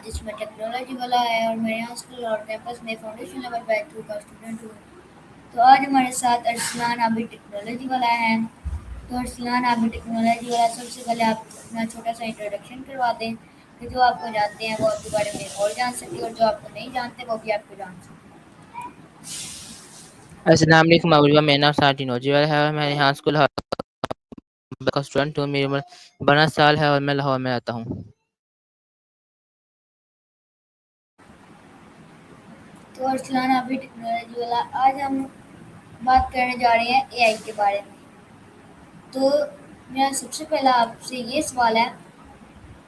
جس میں ٹیکنالوجی والا ہے، اور میں یہاں اسکول اور کیمپس میں فاؤنڈیشن لیول بیچ 2 کا اسٹوڈنٹ ہوں۔ تو آج ہمارے ساتھ ارسلان عابد ٹیکنالوجی والا ہے۔ تو ارسلان عابد ٹیکنالوجی والا، سب سے پہلے آپ اپنا چھوٹا سا انٹروڈکشن کروا دیں کہ جو آپ کو جانتے ہیں وہ آپ کے بارے میں اور جان سکے، اور جو آپ کو نہیں جانتے وہ بھی آپ کو جان سکے۔ السلام علیکم ابوالبا، میرا نام ساٹھی نوجیوال ہے اور میں یہاں اسکول کا اسٹوڈنٹ ہوں۔ میری عمر 12 سال ہے اور میں لاہور میں رہتا ہوں۔ تو ارسلان عابد ٹیکنالوجی والا، آج ہم بات کرنے جا رہے ہیں اے آئی کے بارے میں۔ تو میرا سب سے پہلا آپ سے یہ سوال ہے،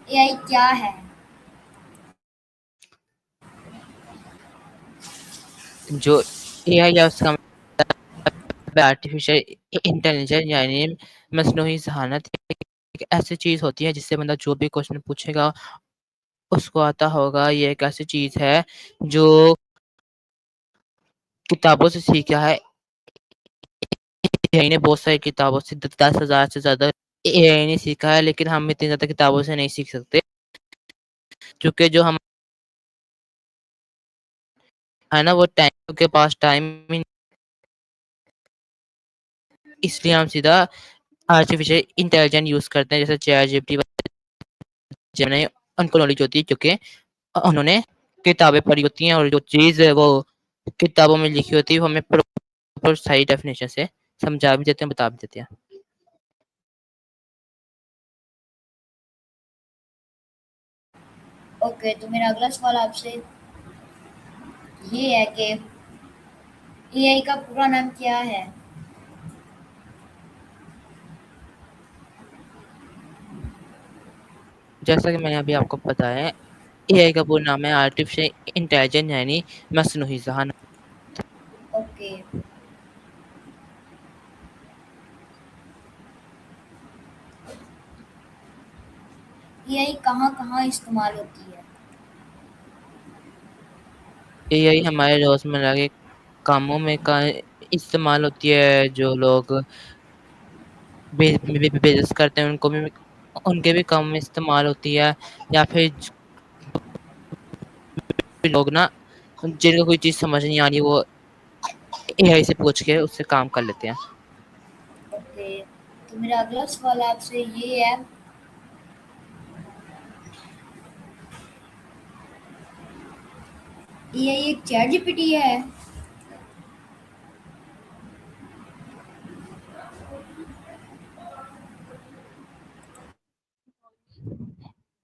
اے آئی کیا ہے؟ جو اے آئی ہے اس کا آرٹیفیشل انٹیلیجنس یعنی مصنوعی ذہانت ایک ایسی چیز ہوتی ہے جس سے بندہ جو بھی کوشچن پوچھے گا اس کو آتا ہوگا۔ یہ ایک ایسی چیز ہے جو کتابوں سے سیکھا ہے۔ اے آئی نے بہت ساری کتابوں سے 10,000 سے زیادہ اے آئی نے سیکھا ہے، لیکن ہم اتنی زیادہ کتابوں سے نہیں سیکھ سکتے کیونکہ جو ہم ہے نا وہ ٹائم کے پاس ٹائم، اس لیے ہم سیدھا آرٹیفیشل انٹیلیجنس یوز کرتے ہیں، جیسے چیٹ جی پی ٹی جنہیں ان کو نالج ہوتی ہے کیونکہ انہوں نے کتابیں پڑھی ہوتی ہیں، اور جو چیز ہے وہ کتابوں میں لکھی ہوتی ہے وہ ہمیں پراپر صحیح ڈیفینیشن سے سمجھا بھی دیتے ہیں، بتا بھی دیتے ہیں۔ اوکے، تو میرا اگلا سوال آپ سے یہ ہے کہ اے آئی کا پورا نام کیا ہے؟ جیسا کہ میں نے ابھی آپ کو بتایا ہے، اے آئی کا پورا نام ہے آرٹیفیشل انٹیلیجنس یعنی مصنوعی ذہانت۔ اوکے، اے آئی کہاں کہاں استعمال ہوتی ہے؟ اے آئی ہمارے روزمرہ کے کاموں میں استعمال ہوتی ہے۔ جو لوگ بزنس کرتے ہیں ان کے بھی کام میں استعمال ہوتی ہے، یا پھر لوگ نا جن کو کوئی چیز سمجھ نہیں آ رہی وہ اے آئی سے پوچھ کے اس سے کام کر لیتے ہیں۔ اوکے، تو میرا اگلا سوال آپ سے یہ ہے، اے آئی ایک چیٹ جی پی ٹی ہے؟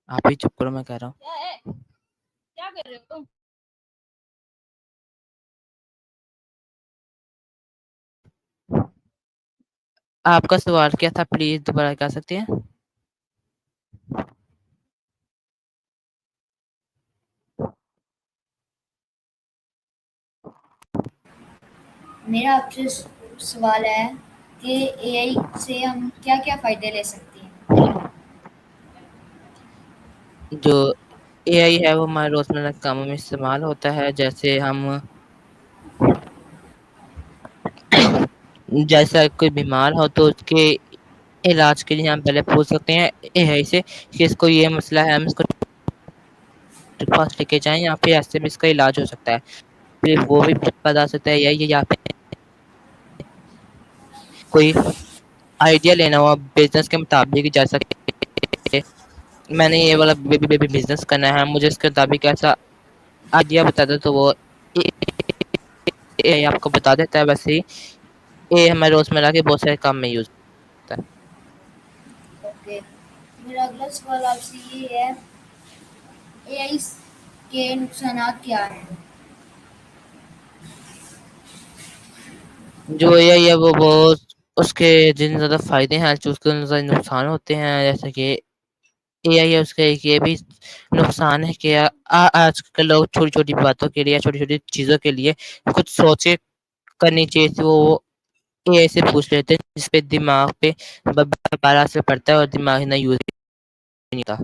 آپ ہی چپ کرو، میں کہہ رہا ہوں۔ کیا کر رہے ہو تم؟ آپ کا سوال کیا تھا، پلیز دوبارہ کہہ سکتے ہیں؟ میرا آپ سے سوال ہے کہ اے آئی سے ہم کیا کیا فائدے لے سکتے ہیں؟ جو اے آئی ہے وہ ہمارے روزمرہ کے کاموں میں استعمال ہوتا ہے، جیسا کوئی بیمار ہو تو اس کے علاج کے لیے ہم پہلے پوچھ سکتے ہیں اے آئی سے کہ اس کو یہ مسئلہ ہے، ہم اس کو ڈاکٹر کے پاس لے کے جائیں، یا پھر ایسے میں اس کا علاج ہو سکتا ہے۔ پھر وہ بھی بتا سکتا ہے یا پھر کوئی آئیڈیا لینا ہو بزنس کے مطابق، جیسا کہ میں نے یہ والا بزنس کرنا ہے، مجھے اس کے مطابق ایسا آئیڈیا بتا دو تو وہ اے آئی آپ کو بتا دیتا ہے۔ ویسے ہی یہ ہمارے روزمرہ کے بہت سارے کام میں یوز ہوتا ہے۔ اوکے، میرا اگلا سوال آپ سے یہ ہے، اے آئی کے نقصانات کیا ہیں؟ جو اے آئی ہے وہ بہت اس کے جتنے زیادہ فائدے ہیں اس کے زیادہ نقصان ہوتے ہیں۔ جیسے کہ اے آئی ہے اس کا ایک یہ بھی نقصان ہے کہ آج کل لوگ چھوٹی چھوٹی باتوں کے لیے، چھوٹی چھوٹی چیزوں کے لیے کچھ سوچے کرنی چاہیے تھی وہ اے آئی سے پوچھ لیتے ہیں، جس پہ دماغ پہ بڑا اثر پڑتا ہے اور دماغ نہ یوز نہیں تھا۔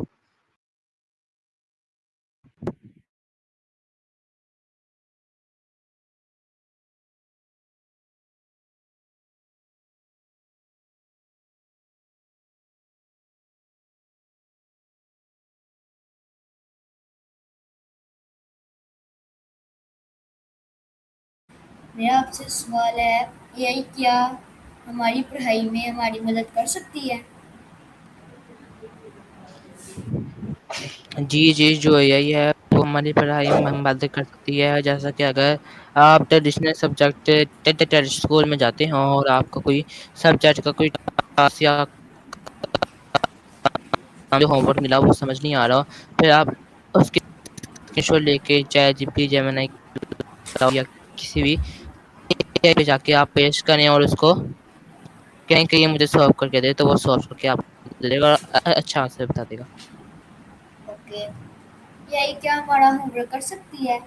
میرا آپ سے سوال ہے، اے آئی کیا ہماری پڑھائی میں ہماری مدد کر سکتی ہے؟ جی جی، جو یہی ہے وہ ہماری پڑھائی میں مدد کر سکتی ہے، جیسا کہ اگر آپ ٹریڈیشنل سبجیکٹ اسکول میں جاتے ہوں اور آپ کو کوئی سبجیکٹ کا کوئی ٹاسک یا جو ہوم ورک ملا وہ سمجھ نہیں آ رہا، پھر آپ اس کے شو لے کے چیٹ جی پی ٹی جیمنائی یا کسی بھی اے آئی پہ جا کے آپ پیش کریں اور اس کو کہیں کہ یہ مجھے سالو کر کے دے، تو وہ سالو کر کے آپ کو دے دے گا اور اچھا آنسر بتا دے گا۔ اوکے، اے آئی کیا ہمارا ہوم ورک کر سکتی ہے؟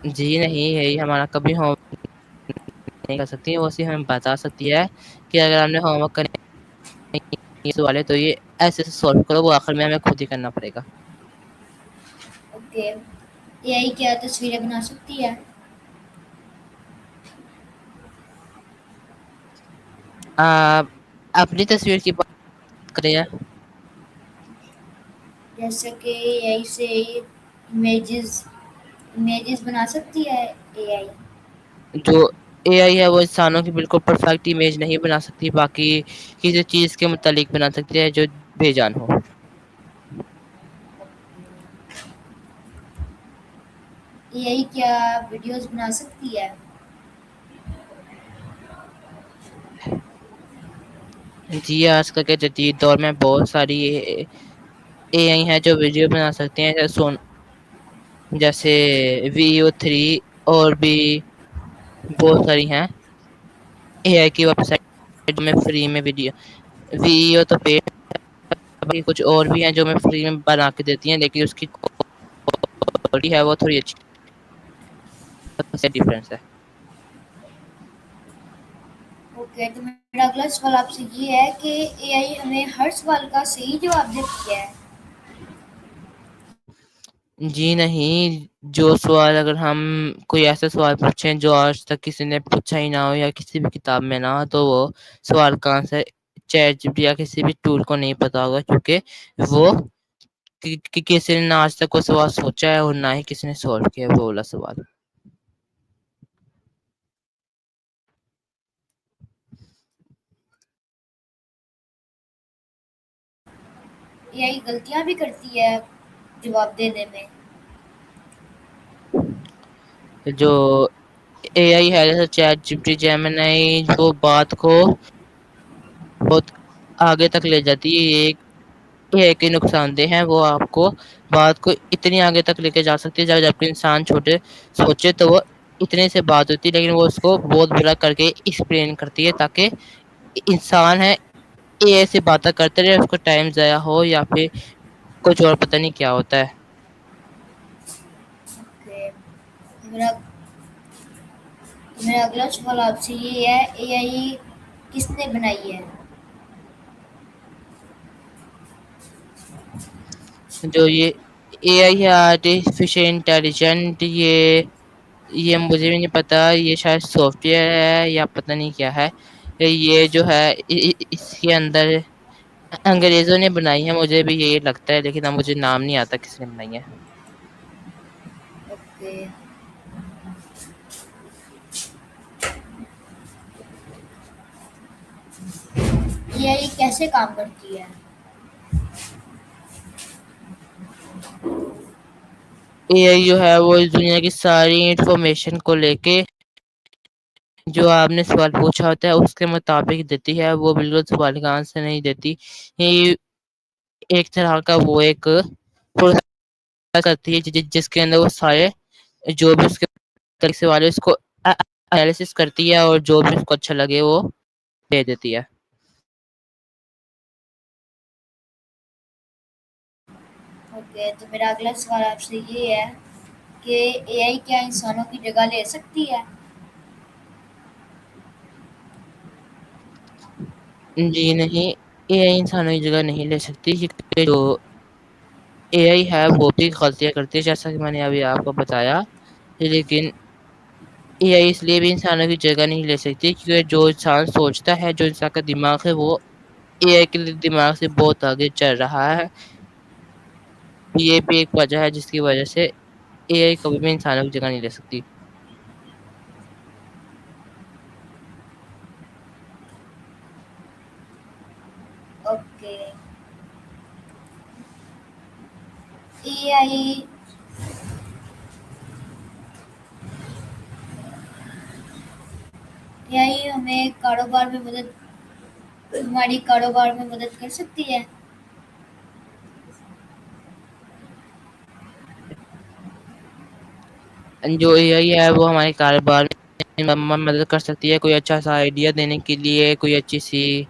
جی نہیں، یہی ہمارا کبھی ہوم نہیں کر سکتی، وہ صرف ہمیں بتا سکتی ہے کہ اگر ہم نے ہوم ورک کرنے یہ سوال ہے تو یہ ایسے سالو کرو، وہ آخر میں ہمیں خود ہی کرنا پڑے گا۔ اوکے، اے آئی کیا تصویریں بنا سکتی ہے؟ آپ اپنی تصویر کی بات کریں یا جیسا کہ اے آئی سے امیجز بنا سکتی ہے اے آئی؟ جو اے آئی ہے وہ انسانوں کی بالکل پرفیکٹ امیج نہیں بنا سکتی، باقی کسی چیز کے متعلق بنا سکتی ہے جو بے جان ہو۔ اے آئی کیا ویڈیوز بنا سکتی ہے؟ جی آج کل کے جدید دور میں بہت ساری اے آئی ہیں جو ویڈیو بنا سکتے ہیں، جیسے VO3 اور بھی بہت ساری ہیں اے آئی کی ویب سائٹ میں فری میں ویڈیو ویڈیو تو پے ابھی کچھ اور بھی ہیں جو میں فری میں بنا کے دیتی ہیں، لیکن اس کی کوالٹی ہے وہ تھوڑی اچھی ڈفرینس ہے۔ اوکے، تو میرا اگلا سوال آپ سے یہ ہے کہ اے آئی ہمیں ہر سوال کا صحیح جواب دیتی ہے؟ جی نہیں، جو سوال اگر ہم کوئی ایسا سوال پوچھیں جو آج تک کسی نے پوچھا ہی نہ ہو یا کسی بھی کتاب میں نہ ہو، تو وہ سوال کا answer chat G P T یا کسی بھی ٹول کو نہیں پتا ہوگا، کیونکہ وہ کسی نے نہ آج تک وہ سوال سوچا ہے اور نہ ہی کسی نے سالو کیا ہے وہ والا سوال۔ اے آئی غلطیاں بھی کرتی ہے جواب دینے میں؟ جو اے آئی ہے جیسے چیٹ جی پی ٹی جیمنائی وہ بات کو بہت آگے تک لے جاتی ہے، یہ ایک ہی نقصان دہ ہے، وہ آپ کو بات کو اتنی آگے تک لے کے جا سکتی ہے جبکہ انسان چھوٹے سوچے تو وہ اتنے سے بات ہوتی ہے، لیکن وہ اس کو بہت بڑا کر کے ایکسپلین کرتی ہے تاکہ انسان ہے اے آئی سے باتیں کرتے رہے، اس کو ٹائم ضائع ہو یا پھر کچھ اور پتہ نہیں کیا ہوتا ہے۔ اوکے، میرا میرا اگلا سوال آپ سے یہ ہے، اے آئی کس نے بنائی ہے؟ جو یہ اے آئی ہے آرٹیفیشل انٹیلیجنٹ، یہ مجھے بھی نہیں پتا، یہ شاید سافٹ ویئر ہے یا پتہ نہیں کیا ہے، یہ جو ہے اس کے اندر انگریزوں نے بنائی ہے، مجھے بھی یہی لگتا ہے، لیکن اب مجھے نام نہیں آتا کس نے بنائی ہے۔ اوکے، اے آئی کیسے کام کرتی ہے؟ اے آئی جو ہے وہ اس دنیا کی ساری انفارمیشن کو لے کے جو آپ نے سوال پوچھا ہوتا ہے اس کے مطابق دیتی ہے، وہ بالکل سوال کا آنسر نہیں دیتی، یہ ایک طرح کا وہ ایک کرتی ہے جس کے اندر وہ سارے جو بھی اس کے سوال ہے اس کو انالیسس کرتی ہے اور جو بھی اس کو اچھا لگے وہ دے دیتی ہے۔ اوکے، تو میرا اگلا سوال آپ سے یہ ہے کہ اے آئی کیا انسانوں کی جگہ لے سکتی ہے؟ جی نہیں، اے آئی انسانوں کی جگہ نہیں لے سکتی، کیونکہ جو اے آئی ہے وہ بھی غلطیاں کرتی ہے جیسا کہ میں نے ابھی آپ کو بتایا، لیکن اے آئی اس لیے بھی انسانوں کی جگہ نہیں لے سکتی کیونکہ جو انسان سوچتا ہے، جو انسان کا دماغ ہے وہ اے آئی کے دماغ سے بہت آگے چل رہا ہے، یہ بھی ایک وجہ ہے جس کی وجہ سے اے آئی کبھی بھی انسانوں کی جگہ نہیں لے سکتی. اوکے. اے آئی ہمیں کاروبار میں ہماری کاروبار میں مدد کر سکتی ہے. جو اے آئی ہے وہ ہمارے کاروبار میں مدد کر سکتی ہے، کوئی اچھا سا آئیڈیا دینے کے لیے، کوئی اچھی سی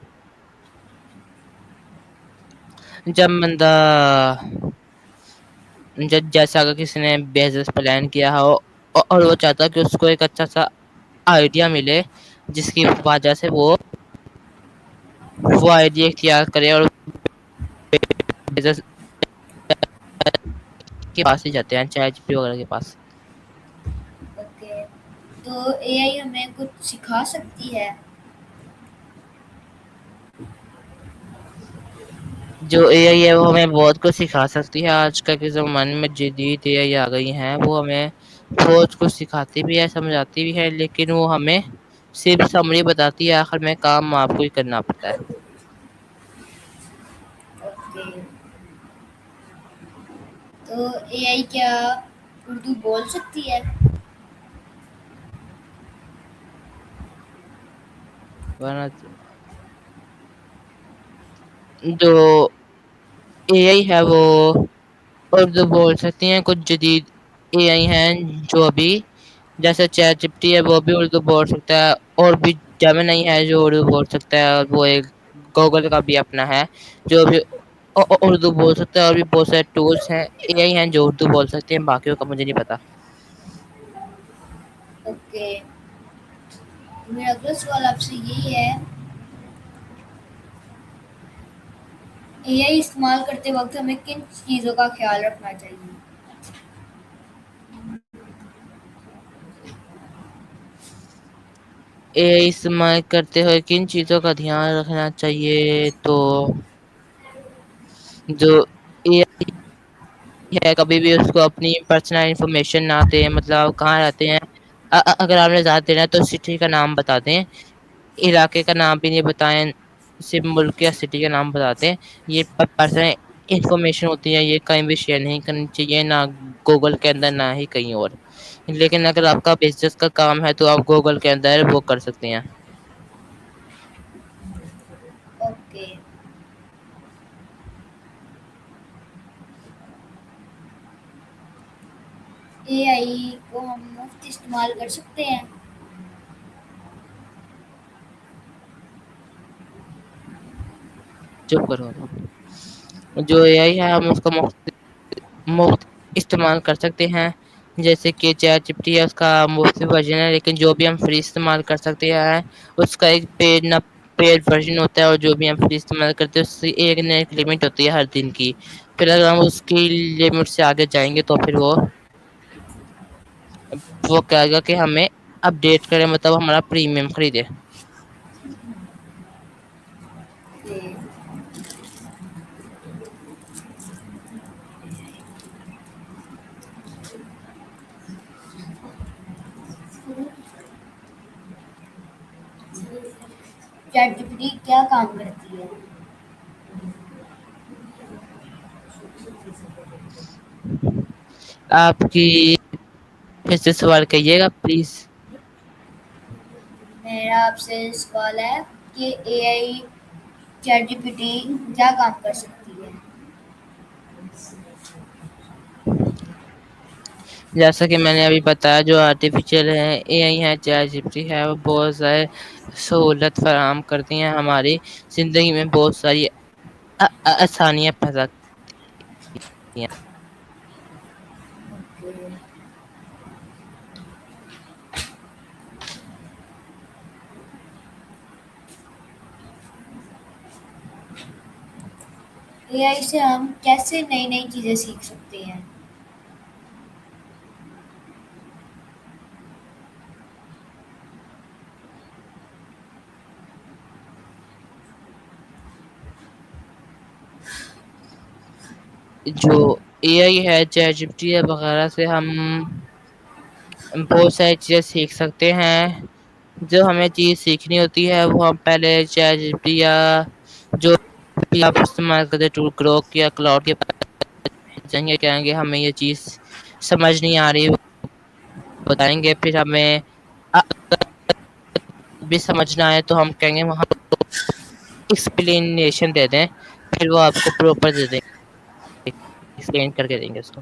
جب بندہ جیسا اگر کسی نے بزنس پلان کیا ہو اور وہ چاہتا ہے کہ اس کو ایک اچھا سا آئیڈیا ملے جس کی وجہ سے وہ آئیڈیا اختیار کرے اور بزنس کے پاس ہی جاتے ہیں، چیٹ جی پی ٹی وغیرہ کے پاس. اوکے. تو اے آئی ہمیں کچھ سکھا سکتی ہے. جو اے آئی ہے وہ ہمیں بہت کچھ سکھا سکتی ہے. آج کل کے زمانے میں جدید اے آئی آ گئی ہیں، وہ ہمیں بہت کچھ سکھاتی بھی ہے، سمجھاتی بھی ہے، لیکن وہ ہمیں صرف سمری بتاتی ہے، آخر میں کام آپ کو ہی کرنا پڑتا ہے. اوکے. تو اے آئی کیا اردو بول سکتی ہے؟ جو اے آئی ہے وہ اردو بول سکتی ہیں. کچھ جدید اے آئی ہیں جو ابھی جیسے چیٹ جی پی ٹی ہے وہ بھی اردو بول سکتا ہے، اور بھی جیمنائی ہے جو اردو بول سکتا ہے، اور وہ ایک گوگل کا بھی اپنا ہے جو بھی اردو بول سکتا ہے. اور بھی بہت سارے ٹولس ہیں اے آئی ہیں جو اردو بول سکتے ہیں، باقیوں کا مجھے نہیں پتا. اوکے. میرا اگلا سوال آپ سے یہی ہے، اے آئی استعمال کرتے وقت ہمیں کن چیزوں کا خیال رکھنا چاہیے؟ اے آئی استعمال کرتے ہوئے کن چیزوں کا دھیان رکھنا چاہیے؟ تو جو اے آئی ہے کبھی بھی اس کو اپنی پرسنل انفارمیشن نہ دیں، مطلب کہاں رہتے ہیں. اگر آپ نے زیادہ دینا ہے تو سٹی کا نام بتا دیں، علاقے کا نام بھی نہیں بتائیں، صرف ملک یا سٹی کا نام بتاتے ہیں. یہ پرسنل انفارمیشن ہوتی ہے، یہ کہیں بھی شیئر نہیں کرنی چاہیے، نہ گوگل کے اندر نہ ہی کہیں اور. لیکن اگر آپ کا بزنس کا کام ہے تو آپ گوگل کے اندر وہ کر سکتے ہیں. اوکے. اے آئی کو ہم مفت استعمال کر سکتے ہیں؟ چپ کرو. جو اے آئی ہے ہم اس کو مفت استعمال کر سکتے ہیں، جیسے کہ چیٹ جی پی ٹی ہے اس کا مفت ورژن ہے، لیکن جو بھی ہم فری استعمال کر سکتے ہیں اس کا ایک پیڈ ورژن ہوتا ہے، اور جو بھی ہم فری استعمال کرتے ہیں اس سے ایک نہ ایک لمٹ ہوتی ہے ہر دن کی. پھر اگر ہم اس کی لمٹ سے آگے جائیں گے تو پھر وہ کہے گا کہ ہمیں اپڈیٹ کریں، مطلب ہمارا پریمیم خریدے. کہ چیٹ جی پی ٹی کیا کام کرتی ہے؟ آپ کی پھر سے سوال کہیے گا پلیز. میرا آپ سے سوال ہے کہ اے I chat G P T کیا کام کر سکتی ہے؟ جیسا کہ میں نے ابھی بتایا، جو آرٹیفیشیل ہے اے آئی ہے، چیٹ جی پی ٹی ہے، وہ بہت سارے سہولت فراہم کرتی ہیں، ہماری زندگی میں بہت ساری آسانیاں پیدا کرتی ہیں. اے آئی سے ہم کیسے نئی نئی چیزیں سیکھ سکتے ہیں؟ جو اے آئی ہے، چیٹ جی پی ٹی ہے وغیرہ سے ہم بہت ساری چیزیں سیکھ سکتے ہیں. جو ہمیں چیز سیکھنی ہوتی ہے وہ ہم پہلے چیٹ جی پی ٹی یا جو بھی آپ استعمال کرتے گروک یا کلاؤڈ کے جائیں گے کہیں گے ہمیں یہ چیز سمجھ نہیں آ رہی بتائیں گے. پھر ہمیں بھی سمجھنا ہے تو ہم کہیں گے وہاں ایکسپلینیشن دے دیں، پھر وہ آپ کو پراپر دے دیں ایکسپلین کر کے دیں گے اس کو.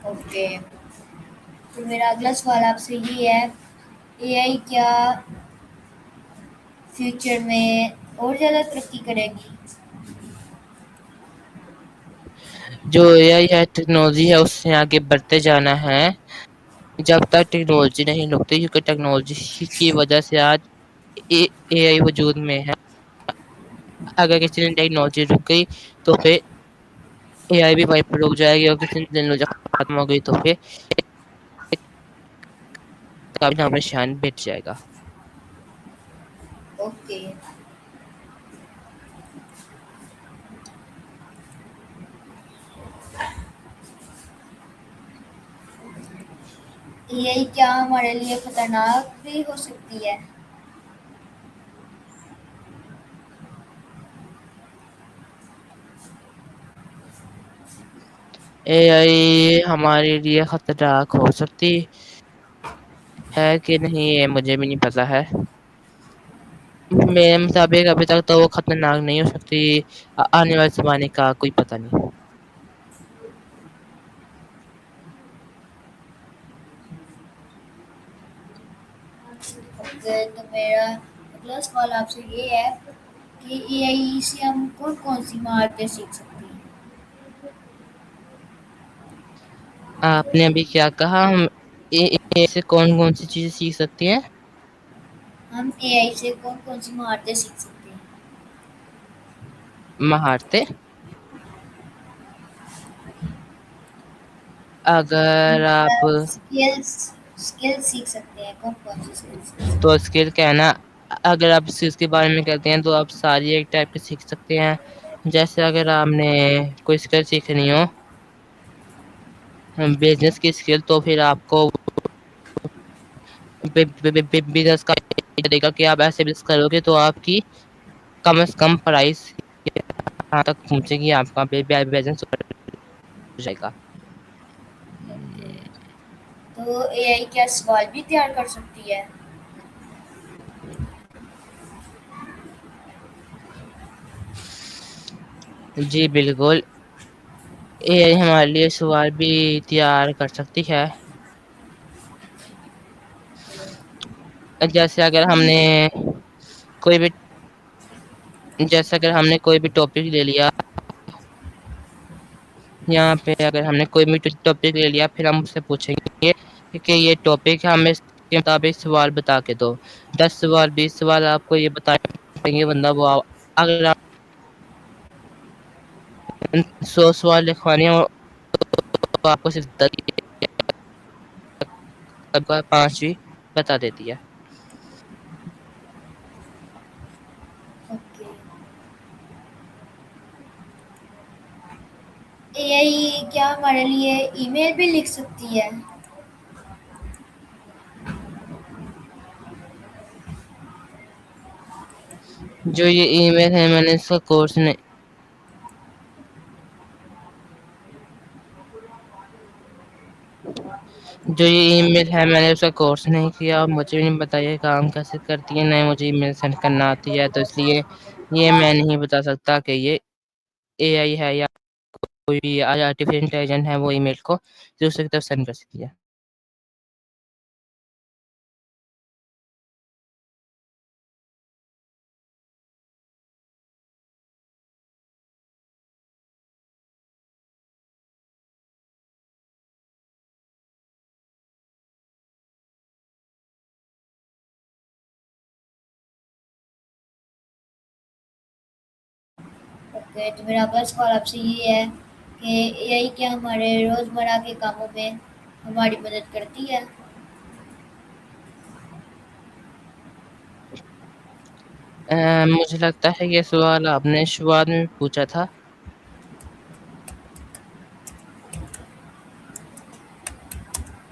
اوکے، تو میرا اگلا سوال آپ سے یہ ہے، اے آئی کیا فیوچر میں اور زیادہ ترقی کرے گی؟ جو اے آئی ہے ٹیکنالوجی ہے اس سے آگے بڑھتے جانا ہے جب تک ٹیکنالوجی نہیں رکتی، کیونکہ ٹیکنالوجی کی وجہ سے آج اے آئی وجود میں ہے. اگر کسی نے ٹیکنالوجی رک گئی تو پھر اے آئی بھی وہیں پہ رک جائے گی، اور کسی دن ٹیکنالوجی ختم ہو گئی تو پھر کا بھی نام نشان مٹ جائے گا. اوکے، اے آئی کیا ہمارے لیے خطرناک بھی ہو سکتی ہے؟ اے آئی ہمارے لیے خطرناک ہو سکتی ہے کہ نہیں یہ مجھے بھی نہیں پتا ہے. میرے مطابق ابھی تک تو وہ خطرناک نہیں ہو سکتی، آنے والے زمانے کا کوئی پتہ نہیں. اوکے، تو میرا اگلا سوال آپ سے یہ ہے کہ اے آئی سے ہم کون کون سی مہارتیں سیکھ سکتے ہیں؟ آپ نے ابھی کیا کہا؟ ہم اے آئی سے کون کون سی چیزیں سیکھ سکتی ہیں؟ ہم اے آئی سے کون کون سی مہارتیں سیکھ سکتے ہیں؟ مہارتیں اگر آپ اسکلز سیکھ سکتے ہیں، کون کون سی اسکلز؟ تو اسکل کیا ہے نا، اگر آپ اس چیز کے بارے میں کہتے ہیں تو آپ ساری ایک ٹائپ کے سیکھ سکتے ہیں. جیسے اگر آپ نے کوئی اسکل سیکھنی ہو بزنس کی اسکل، تو پھر آپ کو بزنس کا طریقہ کہ آپ ایسے بزنس کرو گے تو آپ کی کم از کم پرائس یہاں تک پہنچے گی، آپ کا بزنس ہو جائے گا. تو اے آئی کیا سوال بھی تیار کر سکتی ہے؟ جی بالکل، اے آئی ہمارے لیے سوال بھی تیار کر سکتی ہے. جیسے اگر ہم نے کوئی بھی جیسے اگر ہم نے کوئی بھی ٹاپک لے لیا، یہاں پہ اگر ہم نے کوئی بھی ٹاپک لے لیا پھر ہم اس سے پوچھیں گے کہ یہ ٹاپک ہے، ہمیں اس کے مطابق سوال بتا کے دو. 10 سوال 20 سوال آپ کو یہ بتائیں گے بندہ وہ اگر آپ 100 سوال لکھوانے ہو تو آپ کو صرف 5 بھی بتا دیتی ہے. اوکے، اے آئی کیا ہمارے لیے ای میل بھی لکھ سکتی ہے؟ جو یہ ای میل ہے میں نے اس کا کورس جو یہ ای میل ہے میں نے اس کا کورس نہیں کیا، اور مجھے نہیں بتایا کام کیسے کرتی ہے، نہیں مجھے ای میل سینڈ کرنا آتی ہے، تو اس لیے یہ میں نہیں بتا سکتا کہ یہ اے آئی ہے یا کوئی بھی آرٹیفیشل انٹیلیجنٹ ہے وہ ای میل کو دوسرے کی طرف سینڈ کر سکتی ہے. اوکے، تو میرا اگلا سوال آپ سے یہ ہے کہ اے آئی کیا ہمارے روزمرہ کے کاموں میں ہماری مدد کرتی ہے؟ مجھے لگتا ہے یہ سوال آپ نے شروعات میں پوچھا تھا.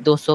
200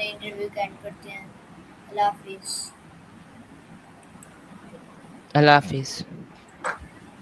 اپنے انٹرویو کا اینڈ کرتے ہیں. اللہ حافظ. اللہ حافظ.